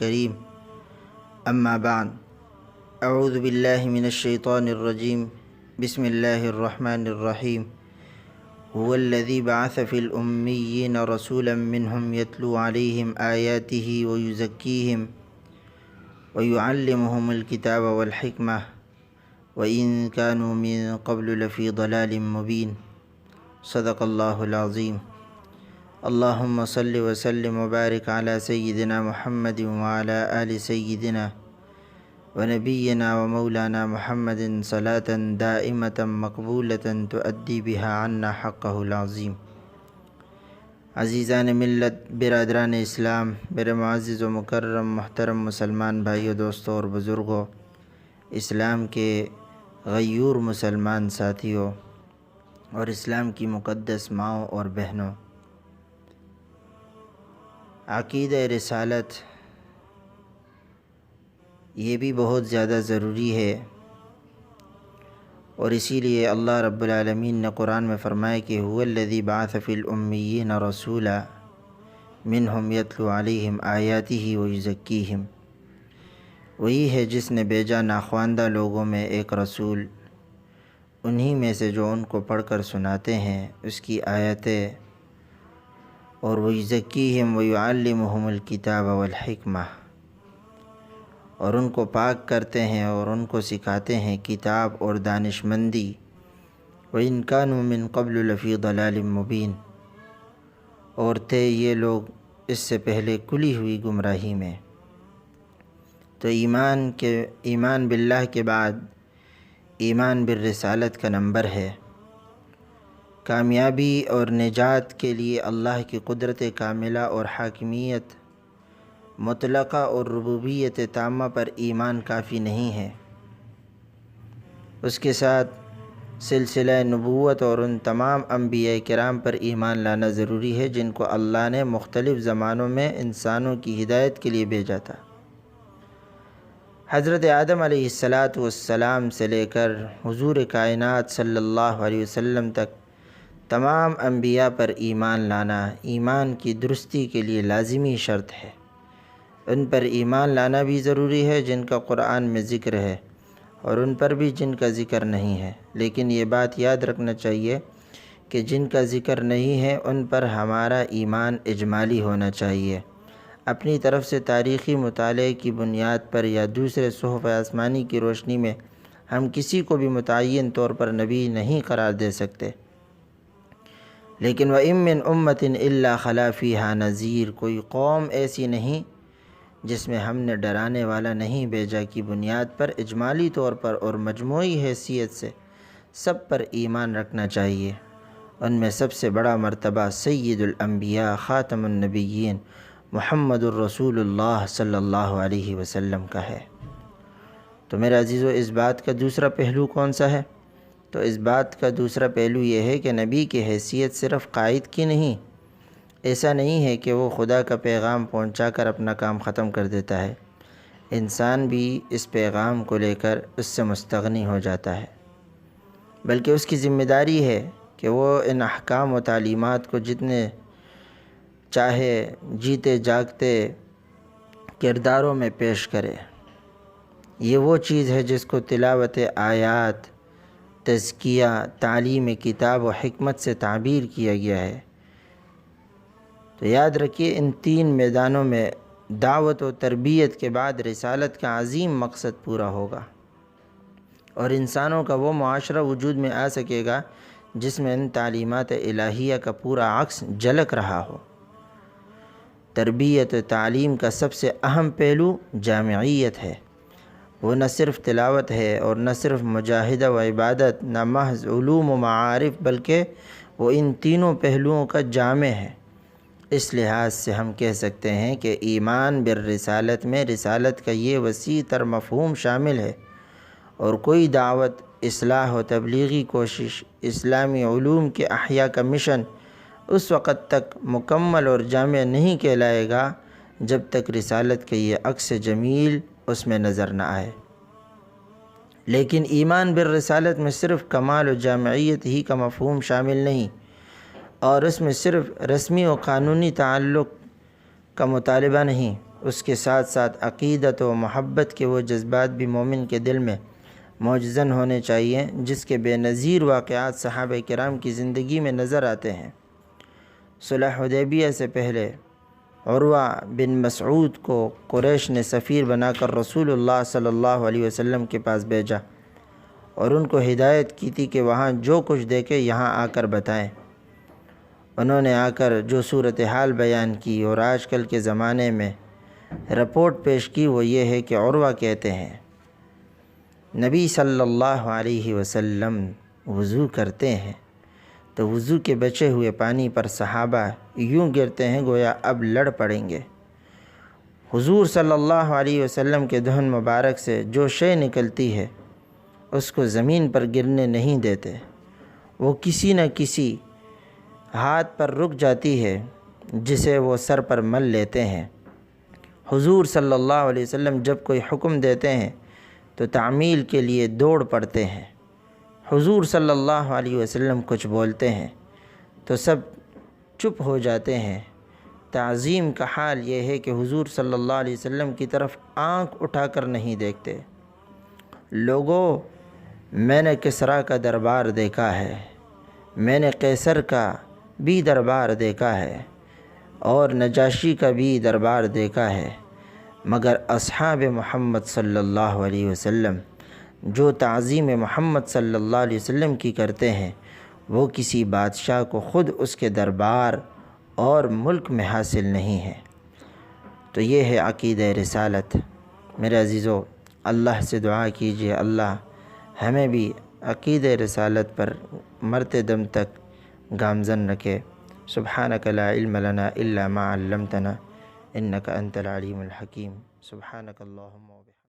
الكريم أما بعد أعوذ بالله من الشيطان الرجيم بسم الله الرحمن الرحيم هو الذي بعث في الأميين رسولا منهم يتلو عليهم آياته ويزكيهم ويعلمهم الكتاب والحكمة وإن كانوا من قبل لفي ضلال مبين صدق الله العظيم اللهم صل وسلم وبارك على سيدنا محمد وعلى آل سيدنا ونبينا ومولانا محمد صلاة دائمة مقبولة تؤدي بها عنا حقه العظيم۔ عزیزان ملت، برادران اسلام، میرے معزز و مکرم محترم مسلمان بھائیوں، دوستوں اور بزرگوں، اسلام کے غیور مسلمان ساتھیوں اور اسلام کی مقدس ماؤں اور بہنوں، عقیدہ رسالت یہ بھی بہت زیادہ ضروری ہے، اور اسی لیے اللہ رب العالمین نے قرآن میں فرمایا کہ هو الذی بعث فی الامیین رسولا منہم یتلو علیہم آیاتہ ویزکیہم، وہی ہے جس نے بھیجا ناخواندہ لوگوں میں ایک رسول، انہی میں سے جو ان کو پڑھ کر سناتے ہیں اس کی آیتیں، اور ویزکیہم ویعلمہم الکتاب والحکمہ، اور ان کو پاک کرتے ہیں اور ان کو سکھاتے ہیں کتاب اور دانش مندی۔ وَإِن كَانُوا مِن قَبْلُ لَفِي ضَلَالٍ مُبِينٍ، اور تھے یہ لوگ اس سے پہلے کھلی ہوئی گمراہی میں۔ تو ایمان باللہ کے بعد ایمان بالرسالت کا نمبر ہے۔ کامیابی اور نجات کے لیے اللہ کی قدرت کاملہ اور حاکمیت مطلقہ اور ربوبیت تامہ پر ایمان کافی نہیں ہے، اس کے ساتھ سلسلہ نبوت اور ان تمام انبیاء کرام پر ایمان لانا ضروری ہے جن کو اللہ نے مختلف زمانوں میں انسانوں کی ہدایت کے لیے بھیجا تھا۔ حضرت آدم علیہ السلام سے لے کر حضور کائنات صلی اللہ علیہ وسلم تک تمام انبیاء پر ایمان لانا ایمان کی درستی کے لیے لازمی شرط ہے۔ ان پر ایمان لانا بھی ضروری ہے جن کا قرآن میں ذکر ہے، اور ان پر بھی جن کا ذکر نہیں ہے، لیکن یہ بات یاد رکھنا چاہیے کہ جن کا ذکر نہیں ہے ان پر ہمارا ایمان اجمالی ہونا چاہیے۔ اپنی طرف سے تاریخی مطالعے کی بنیاد پر یا دوسرے صحف آسمانی کی روشنی میں ہم کسی کو بھی متعین طور پر نبی نہیں قرار دے سکتے، لیکن وَإِن مِّنْ أُمَّةٍ إِلَّا خَلَا فِيهَا نَذِيرٌ، کوئی قوم ایسی نہیں جس میں ہم نے ڈرانے والا نہیں بھیجا کی بنیاد پر اجمالی طور پر اور مجموعی حیثیت سے سب پر ایمان رکھنا چاہیے۔ ان میں سب سے بڑا مرتبہ سید الانبیاء خاتم النبیین محمد الرسول اللہ صلی اللہ علیہ وسلم کا ہے۔ تو میرے عزیزو، اس بات کا دوسرا پہلو کون سا ہے؟ تو اس بات کا دوسرا پہلو یہ ہے کہ نبی کی حیثیت صرف قائد کی نہیں، ایسا نہیں ہے کہ وہ خدا کا پیغام پہنچا کر اپنا کام ختم کر دیتا ہے، انسان بھی اس پیغام کو لے کر اس سے مستغنی ہو جاتا ہے، بلکہ اس کی ذمہ داری ہے کہ وہ ان احکام و تعلیمات کو جتنے چاہے جیتے جاگتے کرداروں میں پیش کرے۔ یہ وہ چیز ہے جس کو تلاوت آیات، تزکیہ، تعلیم کتاب و حکمت سے تعبیر کیا گیا ہے۔ تو یاد رکھیے، ان تین میدانوں میں دعوت و تربیت کے بعد رسالت کا عظیم مقصد پورا ہوگا، اور انسانوں کا وہ معاشرہ وجود میں آ سکے گا جس میں ان تعلیمات الہیہ کا پورا عکس جھلک رہا ہو۔ تربیت و تعلیم کا سب سے اہم پہلو جامعیت ہے، وہ نہ صرف تلاوت ہے اور نہ صرف مجاہدہ و عبادت، نہ محض علوم و معارف، بلکہ وہ ان تینوں پہلوؤں کا جامع ہے۔ اس لحاظ سے ہم کہہ سکتے ہیں کہ ایمان بالرسالت میں رسالت کا یہ وسیع تر مفہوم شامل ہے، اور کوئی دعوت، اصلاح و تبلیغی کوشش، اسلامی علوم کے احیاء کا مشن اس وقت تک مکمل اور جامع نہیں کہلائے گا جب تک رسالت کا یہ عکس جمیل اس میں نظر نہ آئے۔ لیکن ایمان بالرسالت میں صرف کمال و جامعیت ہی کا مفہوم شامل نہیں، اور اس میں صرف رسمی و قانونی تعلق کا مطالبہ نہیں، اس کے ساتھ ساتھ عقیدت و محبت کے وہ جذبات بھی مومن کے دل میں موجزن ہونے چاہیے جس کے بے نظیر واقعات صحابہ کرام کی زندگی میں نظر آتے ہیں۔ صلح حدیبیہ سے پہلے عروہ بن مسعود کو قریش نے سفیر بنا کر رسول اللہ صلی اللہ علیہ وسلم کے پاس بھیجا اور ان کو ہدایت کی تھی کہ وہاں جو کچھ دیکھے یہاں آ کر بتائیں۔ انہوں نے آ کر جو صورتحال بیان کی اور آج کل کے زمانے میں رپورٹ پیش کی وہ یہ ہے کہ عروہ کہتے ہیں نبی صلی اللہ علیہ وسلم وضو کرتے ہیں تو وضو کے بچے ہوئے پانی پر صحابہ یوں گرتے ہیں گویا اب لڑ پڑیں گے۔ حضور صلی اللہ علیہ وسلم کے دہن مبارک سے جو شے نکلتی ہے اس کو زمین پر گرنے نہیں دیتے، وہ کسی نہ کسی ہاتھ پر رک جاتی ہے جسے وہ سر پر مل لیتے ہیں۔ حضور صلی اللہ علیہ وسلم جب کوئی حکم دیتے ہیں تو تعمیل کے لیے دوڑ پڑتے ہیں۔ حضور صلی اللہ علیہ وسلم کچھ بولتے ہیں تو سب چپ ہو جاتے ہیں۔ تعظیم کا حال یہ ہے کہ حضور صلی اللہ علیہ وسلم کی طرف آنکھ اٹھا کر نہیں دیکھتے۔ لوگوں، میں نے کسریٰ کا دربار دیکھا ہے، میں نے قیصر کا بھی دربار دیکھا ہے اور نجاشی کا بھی دربار دیکھا ہے، مگر اصحاب محمد صلی اللہ علیہ وسلم جو تعظیم محمد صلی اللہ علیہ وسلم کی کرتے ہیں وہ کسی بادشاہ کو خود اس کے دربار اور ملک میں حاصل نہیں ہے۔ تو یہ ہے عقیدہ رسالت۔ میرے عزیزو، اللہ سے دعا کیجیے اللہ ہمیں بھی عقیدہ رسالت پر مرتے دم تک گامزن رکھے۔ سبحانک لا علم لنا الا ما علمتنا انک انت العلیم الحکیم۔ سبحانک اللہم و بحمدک۔